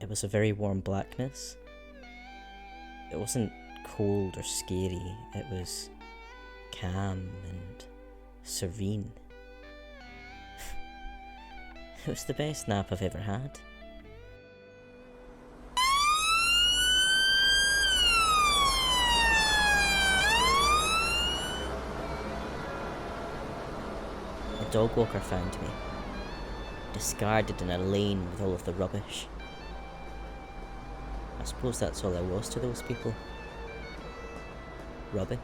It was a very warm blackness. It wasn't cold or scary, it was calm and serene. It was the best nap I've ever had. A dog walker found me, discarded in a lane with all of the rubbish. I suppose that's all I was to those people. Rubbish.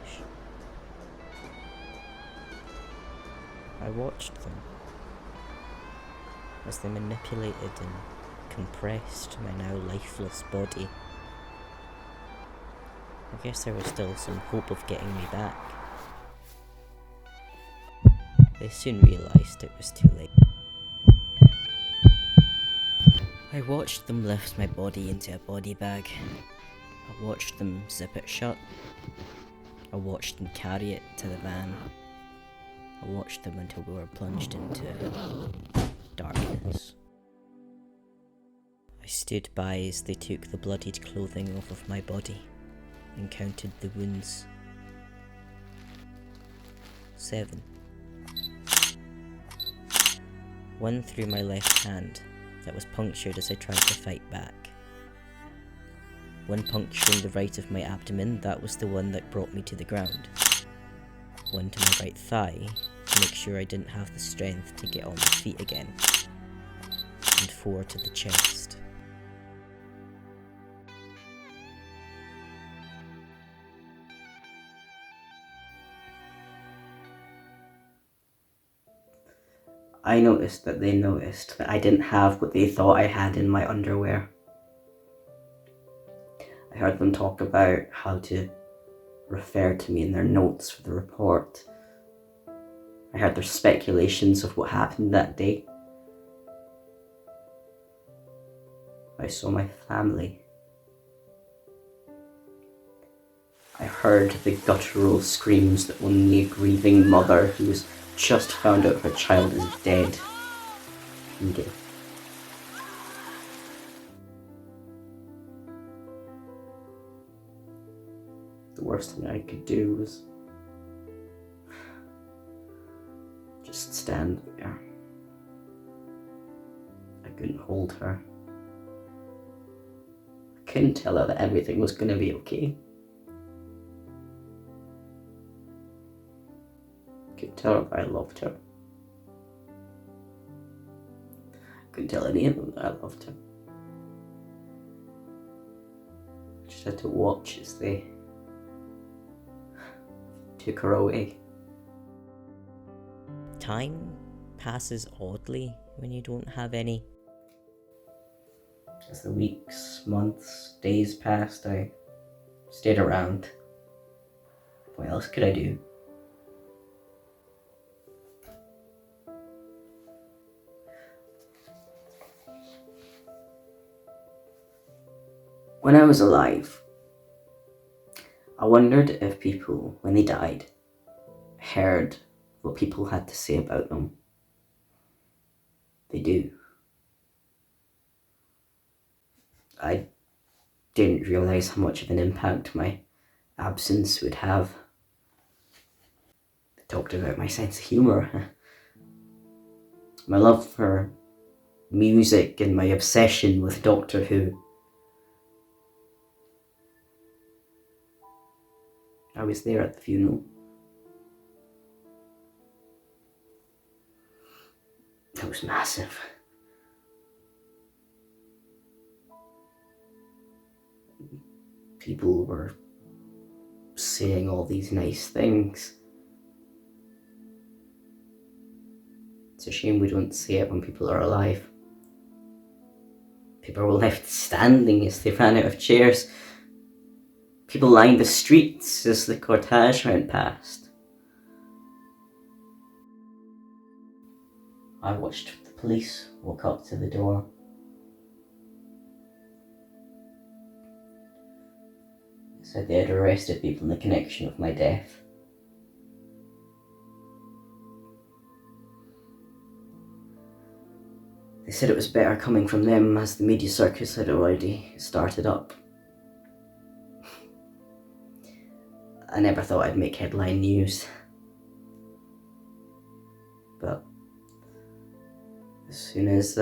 I watched them as they manipulated and compressed my now lifeless body. I guess there was still some hope of getting me back. They soon realised it was too late. I watched them lift my body into a body bag. I watched them zip it shut. I watched them carry it to the van. I watched them until we were plunged into darkness. I stood by as they took the bloodied clothing off of my body and counted the wounds. 7. One through my left hand that was punctured as I tried to fight back. One puncturing the right of my abdomen, that was the one that brought me to the ground. One to my right thigh, to make sure I didn't have the strength to get on my feet again. And 4 to the chest. I noticed that they noticed that I didn't have what they thought I had in my underwear. I heard them talk about how to refer to me in their notes for the report. I heard their speculations of what happened that day. I saw my family. I heard the guttural screams that only a grieving mother who has just found out her child is dead can give. The worst thing I could do was just stand there. I couldn't hold her. I couldn't tell her that everything was going to be okay. I couldn't tell her that I loved her. I couldn't tell any of them that I loved her. I just had to watch as they took her away. Time passes oddly when you don't have any. As the weeks, months, days passed, I stayed around. What else could I do? When I was alive, I wondered if people, when they died, heard what people had to say about them. They do. I didn't realise how much of an impact my absence would have. They talked about my sense of humour, my love for music and my obsession with Doctor Who. I was there at the funeral. It was massive. People were saying all these nice things. It's a shame we don't see it when people are alive. People were left standing as they ran out of chairs. People lined the streets as the cortege went past. I watched the police walk up to the door. They said they had arrested people in the connection with my death. They said it was better coming from them as the media circus had already started up. I never thought I'd make headline news. But as soon as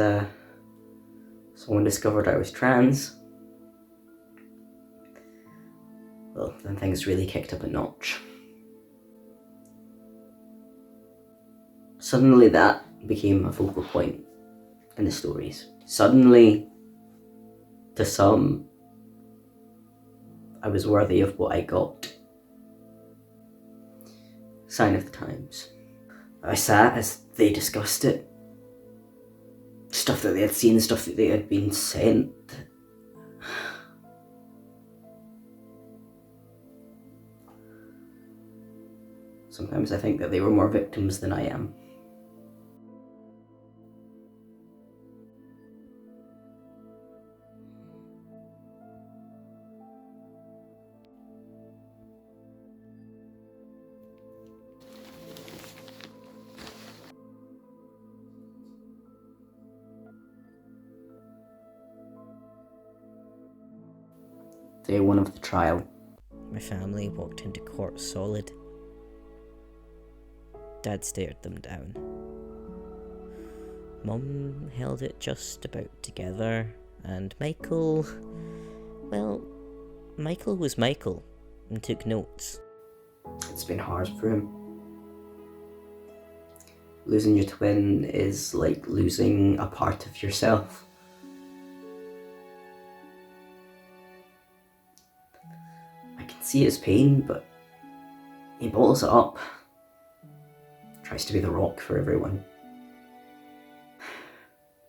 someone discovered I was trans, well, then things really kicked up a notch. Suddenly that became a focal point in the stories. Suddenly, to some, I was worthy of what I got. Sign of the times. I sat as they discussed it. Stuff that they had seen, stuff that they had been sent. Sometimes I think that they were more victims than I am. Day one of the trial. My family walked into court solid. Dad stared them down. Mum held it just about together, and Michael... well, Michael was Michael, and took notes. It's been hard for him. Losing your twin is like losing a part of yourself. I can see his pain, but he bottles it up. Tries to be the rock for everyone.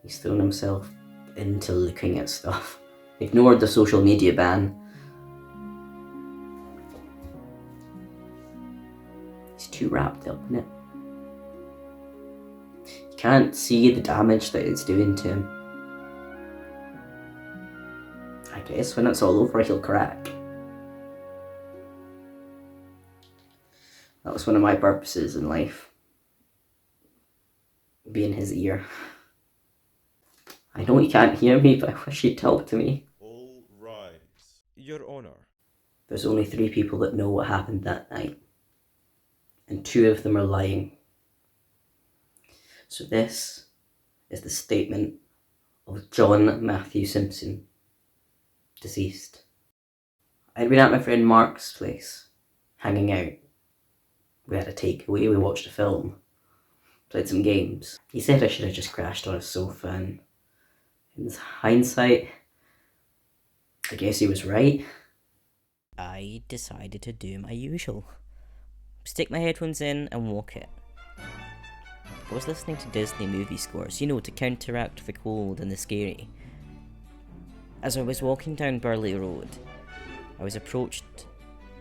He's thrown himself into looking at stuff. Ignored the social media ban. He's too wrapped up in it. You can't see the damage that it's doing to him. I guess when it's all over, he'll crack. That was one of my purposes in life. Be in his ear. I know he can't hear me, but I wish he'd talk to me. All rise. Your Honor. There's only 3 people that know what happened that night. And 2 of them are lying. So this is the statement of John Matthew Simpson, deceased. I'd been at my friend Mark's place, hanging out. We had a takeaway, we watched a film, played some games. He said I should have just crashed on a sofa, and in hindsight, I guess he was right. I decided to do my usual. Stick my headphones in and walk it. I was listening to Disney movie scores, to counteract the cold and the scary. As I was walking down Burley Road, I was approached.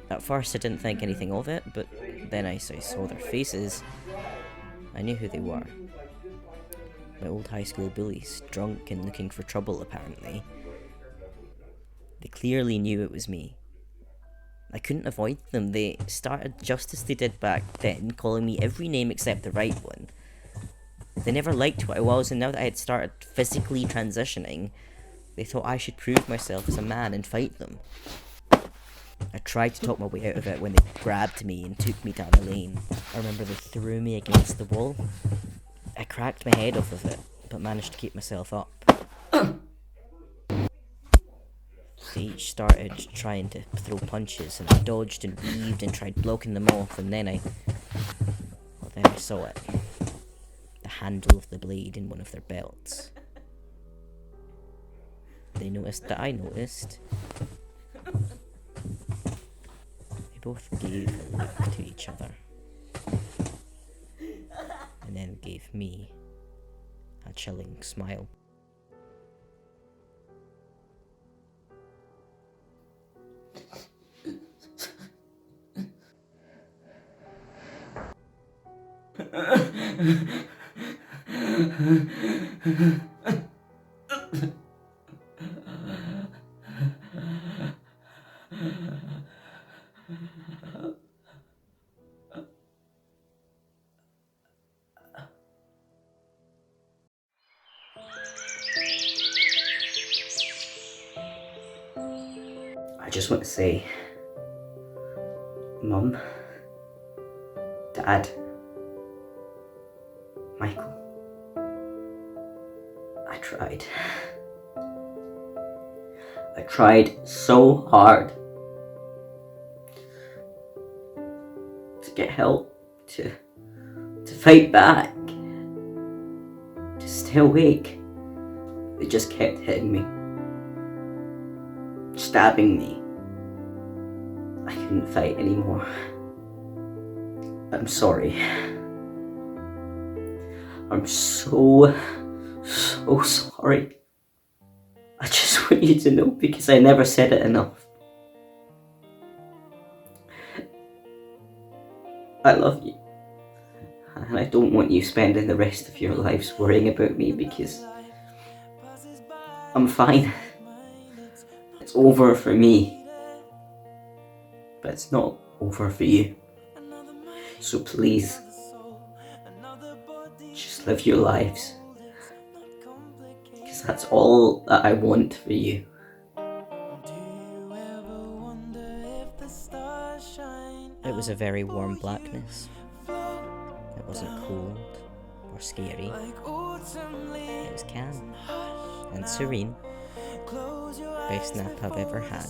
At first I didn't think anything of it, but then I saw their faces. I knew who they were. My old high school bullies, drunk and looking for trouble apparently. They clearly knew it was me. I couldn't avoid them. They started just as they did back then, calling me every name except the right one. They never liked what I was, and now that I had started physically transitioning, they thought I should prove myself as a man and fight them. I tried to talk my way out of it when they grabbed me and took me down a lane. I remember they threw me against the wall. I cracked my head off of it, but managed to keep myself up. They each started trying to throw punches, and I dodged and weaved and tried blocking them off, and then I saw it. The handle of the blade in one of their belts. They noticed that I noticed. They both gave a look to each other, and then gave me a chilling smile. just want to say, Mum, Dad, Michael, I tried. I tried so hard to get help, to fight back, to stay awake. They just kept hitting me, stabbing me. I couldn't fight anymore. I'm sorry. I'm so sorry. I just want you to know because I never said it enough. I love you. And I don't want you spending the rest of your lives worrying about me because I'm fine. It's over for me. But it's not over for you. So please, just live your lives. Because that's all that I want for you. It was a very warm blackness. It wasn't cold or scary. It was calm and serene. Best nap I've ever had.